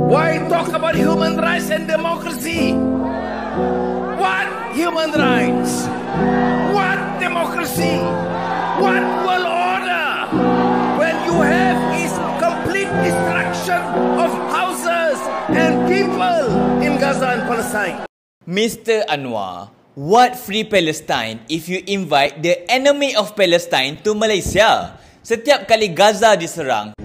Why talk about human rights and democracy? What human rights? What democracy? What world order? When you have is complete destruction of houses and people in Gaza and Palestine. Mr. Anwar, what free Palestine if you invite the enemy of Palestine to Malaysia? Setiap kali Gaza diserang,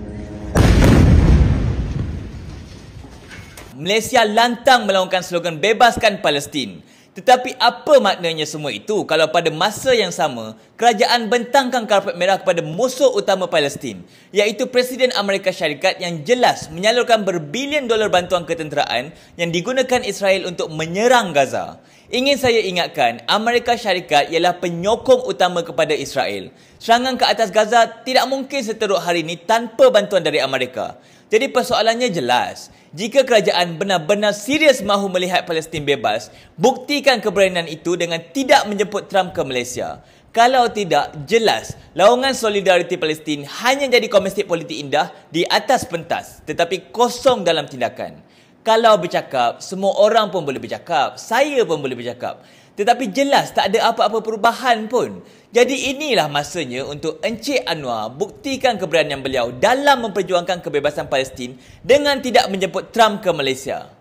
Malaysia lantang melaungkan slogan bebaskan Palestin. Tetapi apa maknanya semua itu kalau pada masa yang sama, kerajaan bentangkan karpet merah kepada musuh utama Palestin, iaitu Presiden Amerika Syarikat yang jelas menyalurkan berbilion dolar bantuan ketenteraan yang digunakan Israel untuk menyerang Gaza. Ingin saya ingatkan, Amerika Syarikat ialah penyokong utama kepada Israel. Serangan ke atas Gaza tidak mungkin seteruk hari ini tanpa bantuan dari Amerika. Jadi persoalannya jelas. Jika kerajaan benar-benar serius mahu melihat Palestin bebas, buktikan keberanian itu dengan tidak menjemput Trump ke Malaysia. Kalau tidak, jelas laungan solidariti Palestin hanya jadi komestik politik indah di atas pentas, tetapi kosong dalam tindakan. Kalau bercakap, semua orang pun boleh bercakap, saya pun boleh bercakap. Tetapi jelas tak ada apa-apa perubahan pun. Jadi inilah masanya untuk Encik Anwar buktikan keberanian beliau dalam memperjuangkan kebebasan Palestin dengan tidak menjemput Trump ke Malaysia.